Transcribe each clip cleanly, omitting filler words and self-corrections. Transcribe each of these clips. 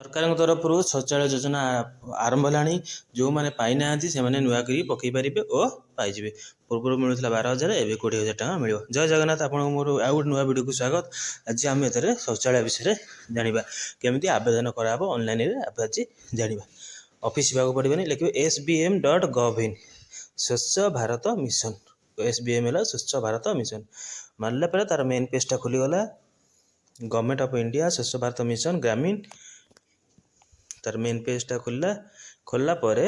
ସରକାରଙ୍କ ତରଫରୁ ଶୌଚାଳୟ ଯୋଜନା ଆରମ୍ଭ ହେଲାଣି। ଯେଉଁମାନେ ପାଇନାହାନ୍ତି ସେମାନେ ନୂଆ କରି ପକାଇ ପାରିବେ ଓ ପାଇଯିବେ। ପୂର୍ବରୁ ମିଳୁଥିଲା 12,000, ଏବେ 20,000 ଟଙ୍କା ମିଳିବ। ଜୟ ଜଗନ୍ନାଥ। ଆପଣଙ୍କୁ ମୋର ଆଉ ଗୋଟେ ନୂଆ ଭିଡ଼ିଓକୁ ସ୍ୱାଗତ। ଆଜି ଆମେ ଏଥିରେ ଶୌଚାଳୟ ବିଷୟରେ ଜାଣିବା। କେମିତି ଆବେଦନ କରାହେବ ଅନଲାଇନରେ ଆଜି ଜାଣିବା। ଅଫିସ୍ ଯିବାକୁ ପଡ଼ିବନି, ଲେଖିବେ SBM.gov.in ସ୍ୱଚ୍ଛ ଭାରତ ମିଶନ। SBM ହେଲା ସ୍ୱଚ୍ଛ ଭାରତ ମିଶନ। ମାରିଲା ପରେ ତାର ମେନ୍ ପେଜଟା ଖୋଲିଗଲା। ଗଭର୍ଣ୍ଣମେଣ୍ଟ ଅଫ୍ ଇଣ୍ଡିଆ ସ୍ୱଚ୍ଛ ଭାରତ ମିଶନ ଗ୍ରାମୀଣ, ତାର ମେନ୍ ପେଜଟା ଖୋଲିଲା ପରେ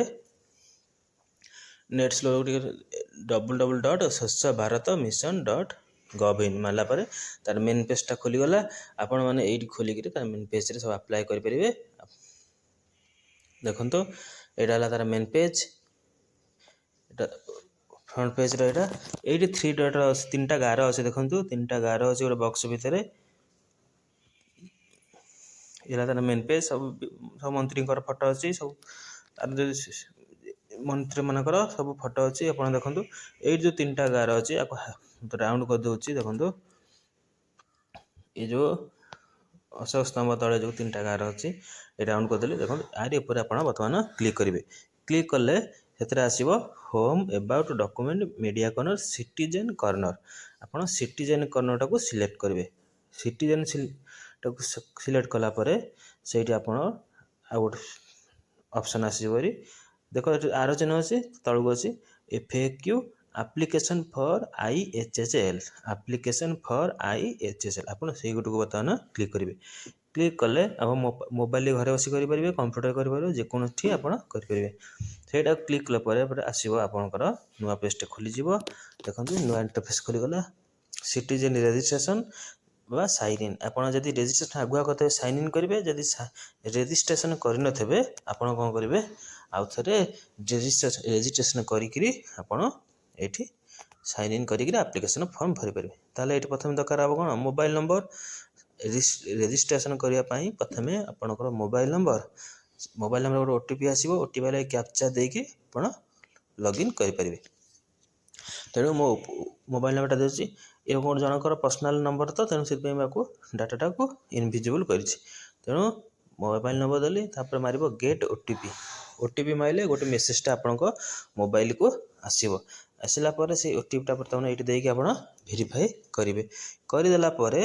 ନେଟ୍ ସ୍ଲୋ ଟିକେ www.swachhabharatmission.gov.in ମାରିଲା ପରେ ତାର ମେନ୍ ପେଜଟା ଖୋଲିଗଲା। ଆପଣମାନେ ଏଇଠି ଖୋଲିକିରି ତାର ମେନ୍ ପେଜରେ ସବୁ ଆପ୍ଲାଏ କରିପାରିବେ। ଦେଖନ୍ତୁ ଏଇଟା ହେଲା ତାର ମେନ୍ ପେଜ୍, ଏଇଟା ଫ୍ରଣ୍ଟ ପେଜ୍ର। ଏଇଠି 3 ଡଟ୍ର ଅଛି, 3ଟା ଗାର ଅଛି। ଦେଖନ୍ତୁ 3ଟା ଗାର ଅଛି ଗୋଟେ ବକ୍ସ ଭିତରେ। ଏଇଟା ତାର ମେନ୍ ପେଜ୍। ସବୁ ମନ୍ତ୍ରୀଙ୍କର ଫଟୋ ଅଛି, ସବୁ ମନ୍ତ୍ରୀମାନଙ୍କର ସବୁ ଫଟୋ ଅଛି। ଆପଣ ଦେଖନ୍ତୁ ଏଇଠି ଯେଉଁ 3ଟା ଗାର ଅଛି ଆକୁ ରାଉଣ୍ଡ କରିଦେଉଛି। ଦେଖନ୍ତୁ ଏ ଯେଉଁ ଅଶୋକ ସ୍ତମ୍ଭ ତଳେ ଯେଉଁ 3ଟା ଗାର ଅଛି ଏ ରାଉଣ୍ଡ କରିଦେଲେ। ଦେଖନ୍ତୁ ଆରି ଉପରେ ଆପଣ ବର୍ତ୍ତମାନ କ୍ଲିକ୍ କରିବେ। କ୍ଲିକ୍ କଲେ ସେଥିରେ ଆସିବ home, about, document, media corner, citizen corner. ଆପଣ ସିଟିଜେନ୍ କର୍ଣ୍ଣରଟାକୁ ସିଲେକ୍ଟ କରିବେ। ସିଟିଜେନ୍ଟାକୁ ସିଲେକ୍ଟ କଲା ପରେ ସେଇଠି ଆପଣ ଆଉ ଗୋଟେ ଅପସନ୍ ଆସିବ। ଦେଖ ଏଠି ଆର ଚିହ୍ନ ଅଛି, ତଳକୁ ଅଛି FAQ application for IHHL। Application for IHHL ଆପଣ ସେଇ ଗୋଟକୁ ବର୍ତ୍ତମାନ କ୍ଲିକ୍ କରିବେ। କ୍ଲିକ୍ କଲେ ଆପଣ ମୋବାଇଲ ଘରେ ବସି କରିପାରିବେ, କମ୍ପ୍ୟୁଟର କରିପାରିବେ, ଯେକୌଣସି ଆପଣ କରିପାରିବେ। ସେଇଟା କ୍ଲିକ୍ କଲା ପରେ ଆସିବ ଆପଣଙ୍କର ନୂଆ ପେଜଟେ ଖୋଲିଯିବ। ଦେଖନ୍ତୁ ନୂଆ ଇଣ୍ଟରଫେସ୍ ଖୋଲିଗଲା। ସିଟିଜେନ୍ ରେଜିଷ୍ଟ୍ରେସନ୍ ବା ସାଇନ୍ ଇନ୍। ଆପଣ ଯଦି ରେଜିଷ୍ଟ୍ରେସନ୍ ଆଗୁଆ କରିଥିବେ ସାଇନ୍ ଇନ୍ କରିବେ। ଯଦି ରେଜିଷ୍ଟ୍ରେସନ୍ କରିନଥିବେ ଆପଣ କ'ଣ କରିବେ, ଆଉ ଥରେ ରେଜିଷ୍ଟ୍ରେସନ୍ କରିକିରି ଆପଣ ଏଇଠି ସାଇନ୍ ଇନ୍ କରିକିରି ଆପ୍ଲିକେସନ୍ ଫର୍ମ ଭରିପାରିବେ। ତାହେଲେ ଏଇଠି ପ୍ରଥମେ ଦରକାର ହେବ କ'ଣ, ମୋବାଇଲ୍ ନମ୍ବର। ରେଜିଷ୍ଟ୍ରେସନ୍ କରିବା ପାଇଁ ପ୍ରଥମେ ଆପଣଙ୍କର ମୋବାଇଲ୍ ନମ୍ବର ଗୋଟେ OTP ଆସିବ। OTP ହେଲେ କ୍ୟାପଚା ଦେଇକି ଆପଣ ଲଗ୍ଇନ୍ କରିପାରିବେ। ତେଣୁ ମୋ ମୋବାଇଲ୍ ନମ୍ବରଟା ଦେଉଛି। ଏ ମୋର ଜଣଙ୍କର ପର୍ସନାଲ୍ ନମ୍ବର ତ, ତେଣୁ ସେଥିପାଇଁ ମୁଁ ଡାଟାଟାକୁ ଇନଭିଜିବୁଲ୍ କରିଛି। ତେଣୁ ମୋବାଇଲ୍ ନମ୍ବର ଦେଲି, ତାପରେ ମାରିବ ଗେଟ୍ OTP। OTP ମାରିଲେ ଗୋଟେ ମେସେଜଟା ଆପଣଙ୍କ ମୋବାଇଲକୁ ଆସିବ। ଆସିଲା ପରେ ସେଇ OTPଟା ବର୍ତ୍ତମାନ ଏଇଠି ଦେଇକି ଆପଣ ଭେରିଫାଏ କରିବେ। କରିଦେଲା ପରେ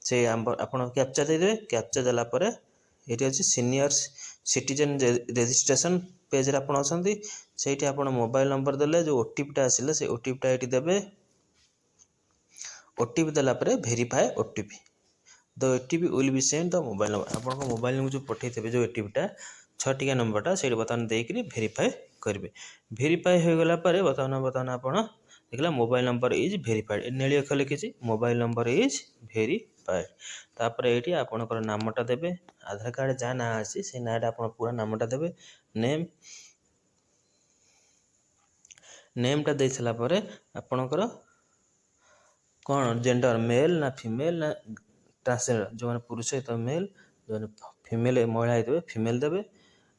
ସେ ଆପଣ କ୍ୟାପଚା ଦେଇଦେବେ। କ୍ୟାପଚା ଦେଲା ପରେ ଏଇଠି ଅଛି ସିନିୟର ସିଟିଜେନ୍ ରେଜିଷ୍ଟ୍ରେସନ୍ ପେଜ୍ରେ ଆପଣ ଅଛନ୍ତି। ସେଇଠି ଆପଣ ମୋବାଇଲ୍ ନମ୍ବର ଦେଲେ ଯେଉଁ OTPଟା ଆସିଲା ସେ OTPଟା ଏଇଠି ଦେବେ। OTP ଦେଲା ପରେ verify OTP। The OTP will be send the mobile number. ଆପଣଙ୍କ ମୋବାଇଲ୍ ନମ୍ବର ଯେଉଁ ପଠାଇଥିବେ ଯେଉଁ OTPଟା 6 ଟିକିଆ ନମ୍ବରଟା ସେଇଠି ବର୍ତ୍ତମାନ ଦେଇକରି ଭେରିଫାଏ କରିବେ। ଭେରିଫାଏ ହୋଇଗଲା ପରେ ବର୍ତ୍ତମାନ ଆପଣ ଦେଖିଲା ମୋବାଇଲ୍ ନମ୍ବର ଇଜ୍ ଭେରିଫାଏଡ଼୍। ନେଳି ଅକ୍ଷର ଲେଖିଛି ମୋବାଇଲ୍ ନମ୍ବର ଇଜ୍ ଭେରିଫାଏଡ଼୍। ତାପରେ ଏଇଠି ଆପଣଙ୍କର ନାମଟା ଦେବେ। ଆଧାର କାର୍ଡ଼ ଯାହା ନାଁ ଅଛି ସେଇ ନାଁଟା ଆପଣ ପୁରା ନାମଟା ଦେବେ। ନେମ୍ଟା ଦେଇ ସାରିଲା ପରେ ଆପଣଙ୍କର କ'ଣ ଜେଣ୍ଡର, ମେଲ୍ ନା ଫିମେଲ୍ ନା ଟ୍ରାନ୍ସଜେଣ୍ଡର। ଯେଉଁମାନେ ପୁରୁଷ ହେଇଥିବେ ମେଲ୍, ଯେଉଁମାନେ ଫିମେଲ୍ ମହିଳା ହେଇଥିବେ ଫିମେଲ୍ ଦେବେ,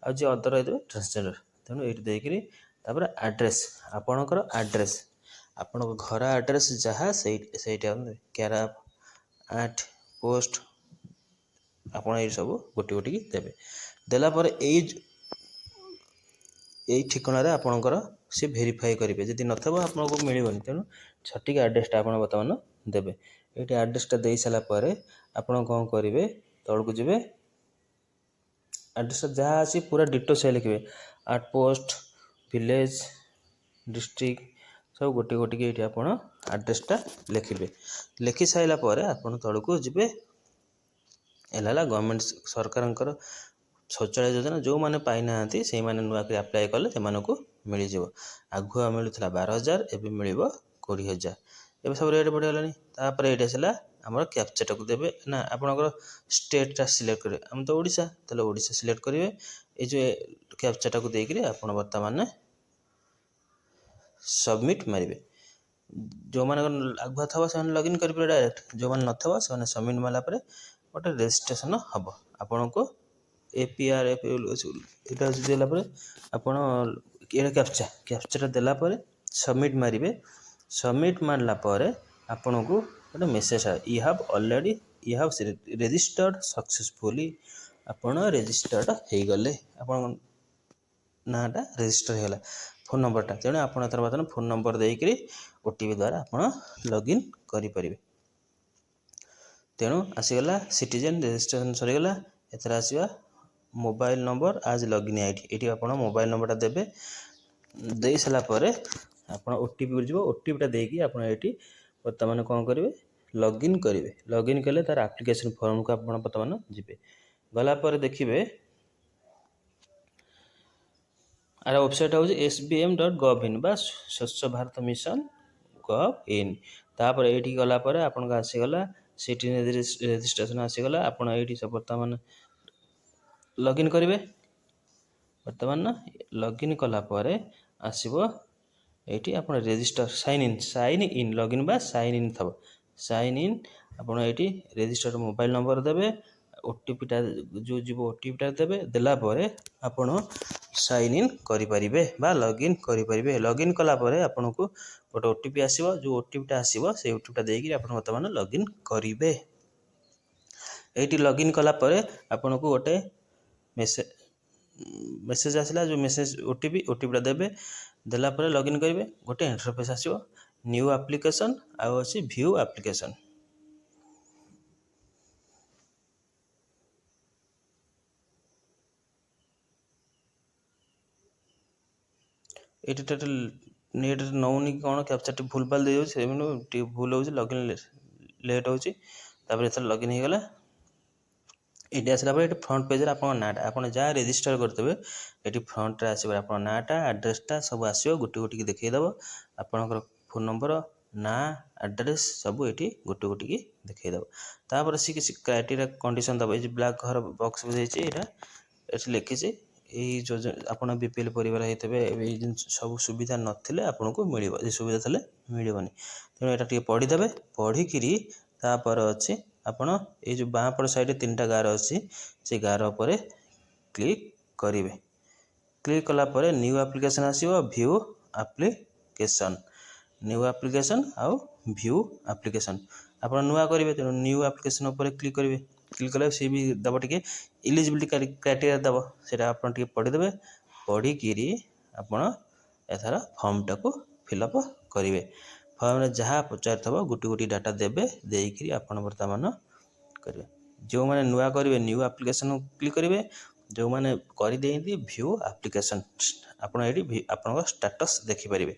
ଆଉ ଯିଏ ଅଦର ହେଇଥିବେ ଟ୍ରାନ୍ସଜେଣ୍ଡର। ତେଣୁ ଏଇଠି ଦେଇକରି ତାପରେ ଆଡ୍ରେସ୍, ଆପଣଙ୍କର ଆଡ୍ରେସ୍, ଆପଣଙ୍କ ଘର ଆଡ୍ରେସ୍ ଯାହା ସେଇଟା କ୍ୟାରାପ ଆଟ୍ ପୋଷ୍ଟ ଆପଣ ଏଇ ସବୁ ଗୋଟିକି ଦେବେ। ଦେଲା ପରେ ଏଇ ଠିକଣାରେ ଆପଣଙ୍କର ସେ ଭେରିଫାଏ କରିବେ। ଯଦି ନଥିବ ଆପଣଙ୍କୁ ମିଳିବନି। ତେଣୁ ସଠିକ୍ ଆଡ୍ରେସ୍ଟା ଆପଣ ବର୍ତ୍ତମାନ ଦେବେ। ଏଇଠି ଆଡ୍ରେସ୍ଟା ଦେଇ ସାରିଲା ପରେ ଆପଣ କ'ଣ କରିବେ, ତଳକୁ ଯିବେ। ଆଡ୍ରେସ୍ଟା ଯାହା ଅଛି ପୁରା ଡିଟୋ ସେ ଲେଖିବେ। ଆଟ୍ ପୋଷ୍ଟ, ଭିଲେଜ, ଡିଷ୍ଟ୍ରିକ୍ଟ ସବୁ ଗୋଟିକି ଏଇଠି ଆପଣ ଆଡ୍ରେସ୍ଟା ଲେଖିବେ। ଲେଖି ସାରିଲା ପରେ ଆପଣ ତଳକୁ ଯିବେ। ହେଲା ଗଭର୍ଣ୍ଣମେଣ୍ଟ ସରକାରଙ୍କର ଶୌଚାଳୟ ଯୋଜନା। ଯେଉଁମାନେ ପାଇନାହାନ୍ତି ସେଇମାନେ ନୂଆକରି ଆପ୍ଲାଏ କଲେ ସେମାନଙ୍କୁ ମିଳିଯିବ। ଆଗୁଆ ମିଳୁଥିଲା 12,000, ଏବେ ମିଳିବ 20,000। ଏବେ ସବୁ ରେଟ୍ ବଢ଼ିଗଲାଣି। ତାପରେ ଏଇଠି ଆସିଲା ଆମର କ୍ୟାପଚାଟାକୁ ଦେବେ। ନା ଆପଣଙ୍କର ଷ୍ଟେଟ୍ଟା ସିଲେକ୍ଟ କରିବେ। ଆମେ ତ ଓଡ଼ିଶା, ତାହେଲେ ଓଡ଼ିଶା ସିଲେକ୍ଟ କରିବେ। ଏଇ ଯେଉଁ କ୍ୟାପଚାଟାକୁ ଦେଇକରି ଆପଣ ବର୍ତ୍ତମାନ ସବମିଟ୍ ମାରିବେ। ଯେଉଁମାନଙ୍କର ଆଗୁଆ ଥିବ ସେମାନେ ଲଗ୍ଇନ୍ କରିପାରିବେ ଡାଇରେକ୍ଟ। ଯେଉଁମାନେ ନଥିବ ସେମାନେ ସବମିଟ୍ ମାରିଲା ପରେ ଗୋଟେ ରେଜିଷ୍ଟ୍ରେସନ୍ ହେବ। ଆପଣଙ୍କୁ APR ଏଇଟା ଦେଲା ପରେ ଆପଣ ଏଇଟା କ୍ୟାପଚାଟା ଦେଲା ପରେ ସବମିଟ୍ ମାରିବେ। ସବମିଟ୍ ମାରିଲା ପରେ ଆପଣଙ୍କୁ ଗୋଟେ message you have registered successfully ଆପଣ ରେଜିଷ୍ଟର୍ड ହେଇଗଲେ, ଆପଣଙ୍କ ନାଁଟା ରେଜିଷ୍ଟର ହେଇଗଲା ଫୋନ୍ ନମ୍ବରଟା। ତେଣୁ ଆପଣ ଏଥର ବର୍ତ୍ତମାନ ଫୋନ୍ ନମ୍ବର ଦେଇକରି OTP ଦ୍ୱାରା ଆପଣ ଲଗ୍ଇନ୍ କରିପାରିବେ। ତେଣୁ ଆସିଗଲା ସିଟିଜେନ୍ ରେଜିଷ୍ଟ୍ରେସନ୍ ସରିଗଲା। ଏଥର ଆସିବା ମୋବାଇଲ୍ ନମ୍ବର ଆଜ୍ ଲଗ୍ଇନ୍ ଆଇଡି। ଏଠି ଆପଣ ମୋବାଇଲ୍ ନମ୍ବରଟା ଦେବେ। ଦେଇ ସାରିଲା ପରେ ଆପଣ OTP ଯିବ। OTPଟା ଦେଇକି ଆପଣ ଏଠି ବର୍ତ୍ତମାନ କ'ଣ କରିବେ, ଲଗ୍ଇନ୍ କରିବେ। ଲଗ୍ଇନ୍ କଲେ ତାର ଆପ୍ଲିକେସନ୍ ଫର୍ମକୁ ଆପଣ ବର୍ତ୍ତମାନ ଯିବେ। ଗଲା ପରେ ଦେଖିବେ ଆର ୱେବସାଇଟ୍ ହେଉଛି sbm.gov.in ବା ସ୍ୱଚ୍ଛ ଭାରତ ମିଶନ gov.in। ତାପରେ ଏଇଠି ଗଲା ପରେ ଆପଣଙ୍କ ଆସିଗଲା ସିଟି ରେଜିଷ୍ଟ୍ରେସନ୍ ଆସିଗଲା। ଆପଣ ଏଇଠି ବର୍ତ୍ତମାନ ଲଗ୍ଇନ୍ କରିବେ। ବର୍ତ୍ତମାନ ଲଗ୍ଇନ୍ କଲା ପରେ ଆସିବ ଏଇଠି ଆପଣ ରେଜିଷ୍ଟର ସାଇନ୍ ଇନ୍ ଲଗ୍ଇନ୍ ବା ସାଇନ୍ ଇନ୍ ଥିବ। ସାଇନ୍ ଇନ୍ ଆପଣ ଏଇଠି ରେଜିଷ୍ଟର୍ଡ ମୋବାଇଲ୍ ନମ୍ବର ଦେବେ। OTPଟା ଯେଉଁ ଯିବ OTPଟା ଦେବେ। ଦେଲା ପରେ ଆପଣ ସାଇନ୍ ଇନ୍ କରିପାରିବେ ବା ଲଗ୍ଇନ୍ କରିପାରିବେ। ଲଗ୍ଇନ୍ କଲା ପରେ ଆପଣଙ୍କୁ ଗୋଟେ OTP ଆସିବ। ଯେଉଁ OTPଟା ଆସିବ ସେଇ OTPଟା ଦେଇକି ଆପଣ ବର୍ତ୍ତମାନ ଲଗ୍ଇନ୍ କରିବେ। ଏଇଠି ଲଗ୍ଇନ୍ କଲା ପରେ ଆପଣଙ୍କୁ ଗୋଟେ ମେସେଜ ଆସିଲା, ଯେଉଁ ମେସେଜ OTPଟା ଦେବେ। ଦେଲା ପରେ ଲଗ୍ଇନ୍ କରିବେ। ଗୋଟେ ଇଣ୍ଟରଫେସ୍ ଆସିବ, ନ୍ୟୁ ଆପ୍ଲିକେସନ୍ ଆଉ ଅଛି ଭ୍ୟୁ ଆପ୍ଲିକେସନ୍। ଏଇଠି ଟୋଟାଲ ନେଟ୍ ନେଉନି କ'ଣ, କ୍ୟାପଚାଟି ଭୁଲ ଭାଲ ଦେଇଯାଉଛି, ସେମିତି ଟିକେ ଭୁଲ ହେଉଛି, ଲଗ୍ଇନ୍ ଲେଟ୍ ହେଉଛି। ତାପରେ ଏଥର ଲଗ୍ଇନ୍ ହେଇଗଲା। ଏଇଠି ଆସିଲା ପରେ ଏଠି ଫ୍ରଣ୍ଟ ପେଜରେ ଆପଣଙ୍କ ନାଁଟା, ଆପଣ ଯାହା ରେଜିଷ୍ଟର କରିଦେବେ ଏଠି ଫ୍ରଣ୍ଟରେ ଆସିବ ଆପଣଙ୍କ ନାଁଟା, ଆଡ୍ରେସଟା ସବୁ ଆସିବ। ଗୋଟି ଗୋଟିକି ଦେଖେଇଦେବ। ଆପଣଙ୍କର ଫୋନ୍ ନମ୍ବର, ନାଁ, ଆଡ୍ରେସ୍ ସବୁ ଏଠି ଗୋଟି ଗୋଟିକି ଦେଖେଇଦେବ। ତାପରେ ସେ କିଛି କ୍ରାଇଟେରିଆ କଣ୍ଡିସନ୍ ଦେବ। ଏଇ ଯେ ବ୍ଲାକ୍ ଘର ବକ୍ସ ବୁଝେଇଛି, ଏଠି ଲେଖିଛି ଏଇ ଯୋଜନା ଆପଣ BPL ପରିବାର ହେଇଥିବେ, ଏଇ ଜିନିଷ ସବୁ ସୁବିଧା ନଥିଲେ ଆପଣଙ୍କୁ ମିଳିବ, ଏ ସୁବିଧା ଥିଲେ ମିଳିବନି। ତେଣୁ ଏଇଟା ଟିକେ ପଢ଼ିଦେବେ। ପଢ଼ିକିରି ତାପରେ ଅଛି ଆପଣ ଏଇ ଯେଉଁ ବାଁ ପଟ ସାଇଡ଼୍ରେ 3ଟା ଗାର ଅଛି, ସେ ଗାର ଉପରେ କ୍ଲିକ୍ କରିବେ। କ୍ଲିକ୍ କଲା ପରେ ନ୍ୟୁ ଆପ୍ଲିକେସନ୍ ଆସିବ, ଭ୍ୟୁ ଆପ୍ଲିକେସନ୍। ନ୍ୟୁ ଆପ୍ଲିକେସନ୍ ଆଉ ଭ୍ୟୁ ଆପ୍ଲିକେସନ୍ ଆପଣ ନୂଆ କରିବେ, ତେଣୁ ନ୍ୟୁ ଆପ୍ଲିକେସନ୍ ଉପରେ କ୍ଲିକ୍ କରିବେ। କ୍ଲିକ୍ କଲେ ସିଏ ବି ଦେବ ଟିକେ ଇଲିଜିବିଲିଟି କ୍ରାଇଟେରିଆ ଦେବ, ସେଇଟା ଆପଣ ଟିକେ ପଢ଼ିଦେବେ। ପଢ଼ିକିରି ଆପଣ ଏଥର ଫର୍ମଟାକୁ ଫିଲ୍ଅପ୍ କରିବେ। ଫର୍ମରେ ଯାହା ପଚାରିଥିବ ଗୋଟି ଗୋଟି ଡାଟା ଦେବେ। ଦେଇକିରି ଆପଣ ବର୍ତ୍ତମାନ କରିବେ। ଯେଉଁମାନେ ନୂଆ କରିବେ ନ୍ୟୁ ଆପ୍ଲିକେସନ୍ କ୍ଲିକ୍ କରିବେ। ଯେଉଁମାନେ କରିଦେଇନ୍ତି ଭ୍ୟୁ ଆପ୍ଲିକେସନ୍, ଆପଣ ଏଇଠି ଆପଣଙ୍କ ଷ୍ଟାଟସ୍ ଦେଖିପାରିବେ।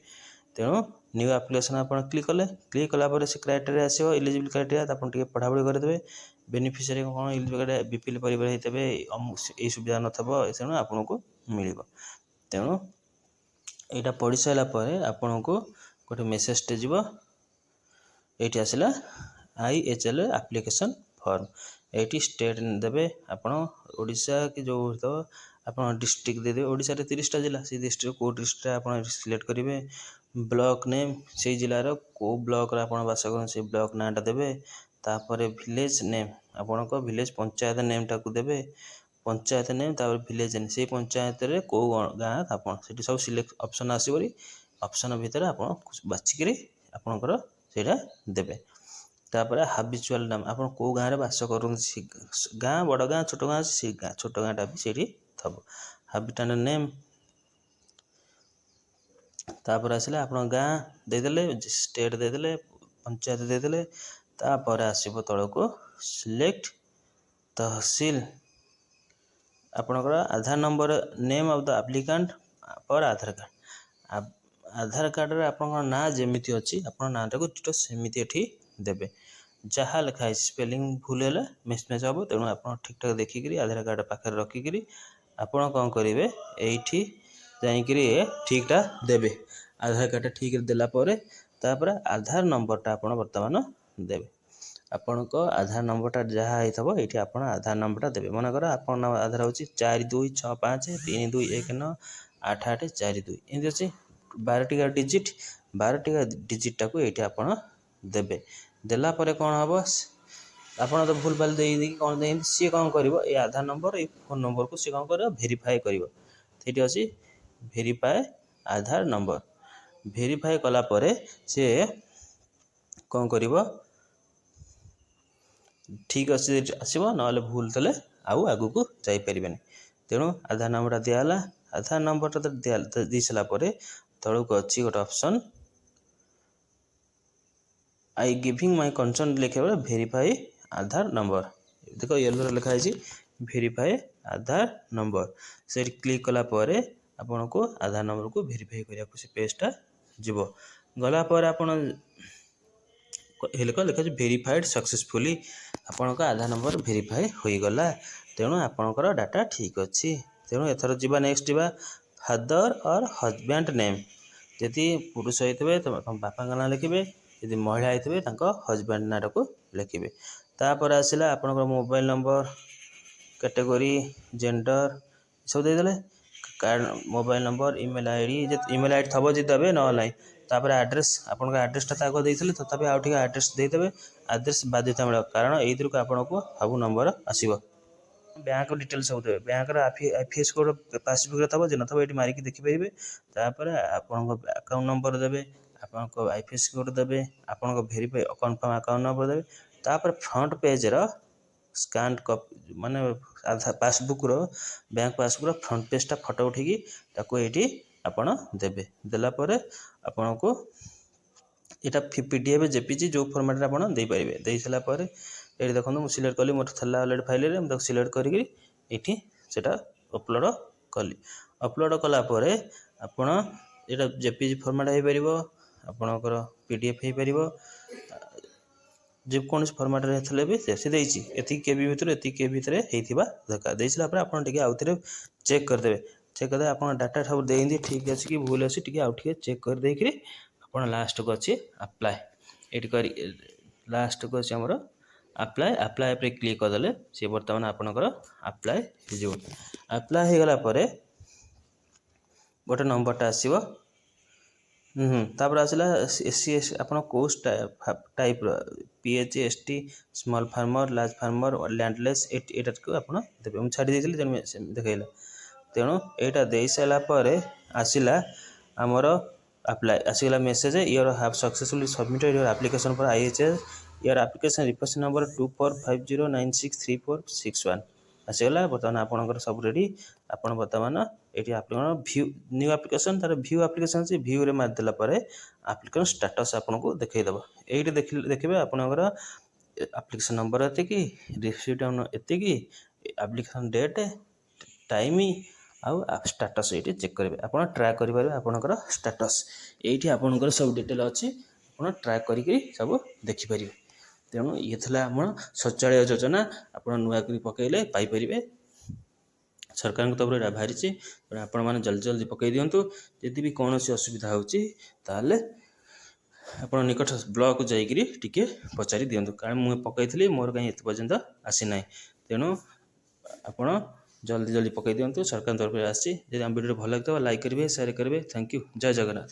ତେଣୁ ନ୍ୟୁ ଆପ୍ଲିକେସନ୍ ଆପଣ କ୍ଲିକ୍ କଲେ। କ୍ଲିକ୍ କଲା ପରେ ସେ କ୍ରାଇଟେରିଆ ଆସିବ, ଇଲିଜିବଲ୍ କ୍ରାଇଟେରିଆ, ଆପଣ ଟିକେ ପଢ଼ାପଢ଼ି କରିଦେବେ। ବେନିଫିସିଆରୀ କ'ଣ BPL ପରିବାର ହେଇଥିବେ, ଏଇ ସୁବିଧା ନଥିବ, ତେଣୁ ଆପଣଙ୍କୁ ମିଳିବ। ତେଣୁ ଏଇଟା ପଢ଼ି ସାରିଲା ପରେ ଆପଣଙ୍କୁ ଗୋଟେ ମେସେଜଟେ ଯିବ। ଏଇଠି ଆସିଲା IHL ଆପ୍ଲିକେସନ୍ ଫର୍ମ। ଏଇଠି ଷ୍ଟେଟ୍ ଦେବେ, ଆପଣ ଓଡ଼ିଶା କି ଯେଉଁ ହେଇଥିବ ଆପଣ ଡିଷ୍ଟ୍ରିକ୍ଟ ଦେଇଦେବେ। ଓଡ଼ିଶାରେ 30ଟା ଜିଲ୍ଲା, ସେଇ ଡିଷ୍ଟ୍ରିକ୍ଟ କେଉଁ ଡିଷ୍ଟ୍ରିକ୍ଟରେ ଆପଣ ସିଲେକ୍ଟ କରିବେ। ବ୍ଲକ ନେମ୍, ସେଇ ଜିଲ୍ଲାର କେଉଁ ବ୍ଲକରେ ଆପଣ ବାସ କରନ୍ତି ସେଇ ବ୍ଲକ ନାଁଟା ଦେବେ। ତାପରେ ଭିଲେଜ ନେମ୍, ଆପଣଙ୍କ ଭିଲେଜ ପଞ୍ଚାୟତ ନେମ୍ଟାକୁ ଦେବେ। ପଞ୍ଚାୟତ ନେମ୍, ତାପରେ ଭିଲେଜ ନେମ୍, ସେଇ ପଞ୍ଚାୟତରେ କେଉଁ ଗାଁ ଆପଣ, ସେଠି ସବୁ ସିଲେକ୍ଟ ଅପସନ୍ ଆସିବ। ଅପସନ୍ ଭିତରେ ଆପଣ ବାଛିକିରି ଆପଣଙ୍କର ସେଇଟା ଦେବେ। ତାପରେ ହାବିଚୁଆଲ୍ ନାମ, ଆପଣ କେଉଁ ଗାଁରେ ବାସ କରନ୍ତି, ସେ ଗାଁ, ବଡ଼ ଗାଁ, ଛୋଟ ଗାଁ ଅଛି, ସେଇ ଗାଁ, ଛୋଟ ଗାଁଟା ବି ସେଇଠି ଥିବ। ହାବିଟାଣ୍ଟ ନେମ୍, ତାପରେ ଆସିଲେ ଆପଣଙ୍କ ଗାଁ ଦେଇଦେଲେ, ଷ୍ଟେଟ୍ ଦେଇଦେଲେ, ପଞ୍ଚାୟତ ଦେଇଦେଲେ। ତାପରେ ଆସିବ ତଳକୁ ସିଲେକ୍ଟ ତହସିଲ। ଆପଣଙ୍କର Aadhaar number, name of the applicant per Aadhaar card. Aadhaar କାର୍ଡ଼ରେ ଆପଣଙ୍କ ନାଁ ଯେମିତି ଅଛି ଆପଣ ନାଁଟାକୁ ସେମିତି ଏଠି ଦେବେ। ଯାହା ଲେଖା ହେଇଛି ସ୍ପେଲିଂ ଭୁଲ ହେଲେ ମିସମ୍ୟାଚ୍ ହେବ। ତେଣୁ ଆପଣ ଠିକ୍ଠାକ୍ ଦେଖିକିରି ଆଧାର କାର୍ଡ଼ ପାଖରେ ରଖିକିରି ଆପଣ କ'ଣ କରିବେ, ଏଇଠି ଯାଇକିରି ଠିକ୍ଟା ଦେବେ। ଆଧାର କାର୍ଡ଼ଟା ଠିକ୍ରେ ଦେଲା ପରେ ତାପରେ ଆଧାର ନମ୍ବରଟା ଆପଣ ବର୍ତ୍ତମାନ ଦେବେ। ଆପଣଙ୍କ ଆଧାର ନମ୍ବରଟା ଯାହା ହେଇଥିବ ଏଇଠି ଆପଣ ଆଧାର ନମ୍ବରଟା ଦେବେ। ମନେକର ଆପଣଙ୍କ ଆଧାର ହେଉଛି 4265398842, ଏମିତି ଅଛି 12ଟି ଡିଜିଟ୍। 12ଟି ଡିଜିଟ୍ଟାକୁ ଏଇଠି ଆପଣ ଦେବେ। ଦେଲା ପରେ କ'ଣ ହେବ, ଆପଣ ତ ଭୁଲ ଭାଲ ଦେଇକି କ'ଣ ଦେଇନ୍ତି, ସିଏ କ'ଣ କରିବ, ଏଇ ଆଧାର ନମ୍ବର, ଏଇ ଫୋନ୍ ନମ୍ବରକୁ ସିଏ କ'ଣ କରିବ, ଭେରିଫାଏ କରିବ। ସେଇଠି ଅଛି ଭେରିଫାଏ ଆଧାର ନମ୍ବର। ଭେରିଫାଏ କଲା ପରେ ସିଏ କ'ଣ କରିବ, ଠିକ୍ ଅଛି ଆସିବ, ନହେଲେ ଭୁଲ ଥିଲେ ଆଉ ଆଗକୁ ଯାଇପାରିବେନି। ତେଣୁ ଆଧାର ନମ୍ବରଟା ଦିଆହେଲା। ଆଧାର ନମ୍ବରଟା ଦେଇ ସାରିଲା ପରେ ତଳକୁ ଅଛି ଗୋଟେ option I giving my concern ଲେଖିବା ବେଳେ ଭେରିଫାଇ ଆଧାର ନମ୍ବର। ଦେଖ ୟେଲୋରେ ଲେଖା ହେଇଛି ଭେରିଫାଏ ଆଧାର ନମ୍ବର। ସେଇଠି କ୍ଲିକ୍ କଲା ପରେ ଆପଣଙ୍କୁ ଆଧାର ନମ୍ବରକୁ ଭେରିଫାଇ କରିବାକୁ ସେ ପେଜଟା ଯିବ। ଗଲା ପରେ ଆପଣ ଲେଖାଉଛି ଭେରିଫାଏଡ଼ ସକ୍ସେସଫୁଲି। ଆପଣଙ୍କ ଆଧାର ନମ୍ବର ଭେରିଫାଏ ହୋଇଗଲା। ତେଣୁ ଆପଣଙ୍କର ଡାଟା ଠିକ୍ ଅଛି। ତେଣୁ ଏଥର ଯିବା ନେକ୍ସଟ ଯିବା ଫାଦର ଅର୍ ହଜବ୍ୟାଣ୍ଡ ନେମ୍। ଯଦି ପୁରୁଷ ହେଇଥିବେ ତମ ବାପାଙ୍କ ନାଁ ଲେଖିବେ, ଯଦି ମହିଳା ହେଇଥିବେ ତାଙ୍କ ହଜବ୍ୟାଣ୍ଡ ନାଁଟାକୁ ଲେଖିବେ। ତାପରେ ଆସିଲା ଆପଣଙ୍କର ମୋବାଇଲ ନମ୍ବର, କ୍ୟାଟେଗୋରୀ, ଜେଣ୍ଡର ସବୁ ଦେଇଦେଲେ। ମୋବାଇଲ ନମ୍ବର, ଇମେଲ ଆଇଡ଼ି ଥବ ଯଦି ଦେବେ, ନହେଲେ ନାହିଁ। ତାପରେ ଆଡ୍ରେସ୍, ଆପଣଙ୍କ ଆଡ୍ରେସଟା ତ ଆଗ ଦେଇଥିଲେ, ତଥାପି ଆଉ ଟିକେ ଆଡ୍ରେସ୍ ଦେଇଦେବେ। ଆଡ୍ରେସ୍ ବାଧ୍ୟତାମୂଳକ, କାରଣ ଏଇଥିରୁ ଆପଣଙ୍କୁ ସବୁ ନମ୍ବର ଆସିବ। ବ୍ୟାଙ୍କ ଡିଟେଲ୍ସ ସବୁ ଦେବେ। ବ୍ୟାଙ୍କର ଆଇଏଫଏସି କୋଡ଼ ପାସବୁକ୍ରେ ଥବ, ଯେ ନଥବ ଏଇଠି ମାରିକି ଦେଖିପାରିବେ। ତାପରେ ଆପଣଙ୍କ ଆକାଉଣ୍ଟ ନମ୍ବର ଦେବେ, ଆପଣଙ୍କ ଆଇଏଫଏସି କୋଡ଼ ଦେବେ, ଆପଣଙ୍କ ଭେରିଫାଇ କନଫର୍ମ ଆକାଉଣ୍ଟ ନମ୍ବର ଦେବେ। ତାପରେ ଫ୍ରଣ୍ଟ ପେଜର ସ୍କାନ୍ କପି, ମାନେ ପାସବୁକ୍ର ବ୍ୟାଙ୍କ ପାସବୁକ୍ର ଫ୍ରଣ୍ଟ ପେଜଟା ଫଟୋ ଉଠିକି ତାକୁ ଏଇଠି ଆପଣ ଦେବେ। ଦେଲା ପରେ ଆପଣଙ୍କୁ ଏଇଟା PDF, JPG ଯେଉଁ ଫର୍ମାଟରେ ଆପଣ ଦେଇପାରିବେ। ଦେଇସାରିଲା ପରେ ଏଇଠି ଦେଖନ୍ତୁ ମୁଁ ସିଲେକ୍ଟ କଲି, ମୋର ଥିଲା ଅଲରେଡ଼ି ଫାଇଲରେ, ମୁଁ ତାକୁ ସିଲେକ୍ଟ କରିକି ଏଇଠି ସେଇଟା ଅପଲୋଡ଼ କଲି। ଅପଲୋଡ଼ କଲା ପରେ ଆପଣ ଏଇଟା JPG ଫର୍ମାଟ ହେଇପାରିବ, ଆପଣଙ୍କର PDF ହେଇପାରିବ, ଯେକୌଣସି ଫର୍ମାଟରେ ଥିଲେ ବି ସେ ଦେଇଛି। ଏତିକି KB ଭିତରେ ହେଇଥିବା ଦରକାର। ଦେଇସାରିଲା ପରେ ଆପଣ ଟିକେ ଆଉଥରେ ଚେକ୍ କରିଦେବେ। ଚେକ୍ କରିଦେବେ ଆପଣଙ୍କ ଡାଟା ସବୁ ଦେଇନ୍ତି ଠିକ୍ ଅଛି କି ଭୁଲ ଅଛି, ଟିକେ ଆଉ ଟିକେ ଚେକ୍ କରିଦେଇକିରି ଆପଣ ଲାଷ୍ଟକୁ ଅଛି ଆପ୍ଲାଏ। ଏଇଠି କରି ଲାଷ୍ଟକୁ ଅଛି ଆମର ଆପ୍ଲାଏ ଉପରେ କ୍ଲିକ୍ କରିଦେଲେ ସିଏ ବର୍ତ୍ତମାନ ଆପଣଙ୍କର ଆପ୍ଲାଏ ହେଇଯିବ। ଆପ୍ଲାଏ ହେଇଗଲା ପରେ ଗୋଟେ ନମ୍ବରଟା ଆସିବ। ତାପରେ ଆସିଲା SC ଆପଣ କେଉଁ ଟାଇପ୍ର, PH, ST, ସ୍ମଲ୍ ଫାର୍ମର, ଲାର୍ଜ ଫାର୍ମର, ଲ୍ୟାଣ୍ଡଲେସ୍, ଏଇଟାକୁ ଆପଣ ଦେବେ। ମୁଁ ଛାଡ଼ି ଦେଇଥିଲି ତେଣୁ ଦେଖେଇଲା। ତେଣୁ ଏଇଟା ଦେଇସାରିଲା ପରେ ଆସିଲା ଆମର ଆପ୍ଲାଏ। ଆସିଗଲା message, your have successfully submitted your application for IHS, your application reference number 2450963461 ଆସିଗଲା। ବର୍ତ୍ତମାନ ଆପଣଙ୍କର ସବୁ ରେଡ଼ି। ଆପଣ ବର୍ତ୍ତମାନ ଏଇଠି ଆପଣଙ୍କର ନ୍ୟୁ ଆପ୍ଲିକେସନ୍, ତାର ଭ୍ୟୁ ଆପ୍ଲିକେସନ୍ ଅଛି, ଭ୍ୟୁରେ ମାରିଦେଲା ପରେ ଆପ୍ଲିକେସନ୍ ଷ୍ଟାଟସ୍ ଆପଣଙ୍କୁ ଦେଖେଇଦେବ। ଏଇଠି ଦେଖିବେ ଆପଣଙ୍କର ଆପ୍ଲିକେସନ୍ ନମ୍ବର ଏତିକି, ରିସିପ୍ଟ ଏତିକି, ଆପ୍ଲିକେସନ୍ ଡେଟ୍, ଟାଇମ୍ ଆଉ ଷ୍ଟାଟସ୍ ଏଇଠି ଚେକ୍ କରିବେ। ଆପଣ ଟ୍ରାକ୍ କରିପାରିବେ ଆପଣଙ୍କର ଷ୍ଟାଟସ୍। ଏଇଠି ଆପଣଙ୍କର ସବୁ ଡିଟେଲ୍ ଅଛି, ଆପଣ ଟ୍ରାକ୍ କରିକି ସବୁ ଦେଖିପାରିବେ। ତେଣୁ ଇଏ ଥିଲା ଆମର ଶୌଚାଳୟ ଯୋଜନା। ଆପଣ ନୂଆକରି ପକେଇଲେ ପାଇପାରିବେ। ସରକାରଙ୍କ ତରଫରୁ ଏଇଟା ବାହାରିଛି, ତେଣୁ ଆପଣମାନେ ଜଲ୍ଦି ପକେଇ ଦିଅନ୍ତୁ। ଯଦି ବି କୌଣସି ଅସୁବିଧା ହେଉଛି ତାହେଲେ ଆପଣ ନିକଟ ବ୍ଲକକୁ ଯାଇକରି ଟିକେ ପଚାରି ଦିଅନ୍ତୁ, କାରଣ ମୁଁ ପକେଇଥିଲି, ମୋର କାହିଁ ଏତେ ପର୍ଯ୍ୟନ୍ତ ଆସିନାହିଁ। ତେଣୁ ଆପଣ ଜଲ୍ଦି ପକେଇ ଦିଅନ୍ତୁ। ସରକାରଙ୍କ ତରଫରୁ ଆସିଛି। ଯଦି ଆମ ଭିଡ଼ିଓ ଭଲ ଲାଗିଥିବ ଲାଇକ୍ କରିବେ, ସେୟାର କରିବେ। Thank you. ଜୟ ଜଗନ୍ନାଥ।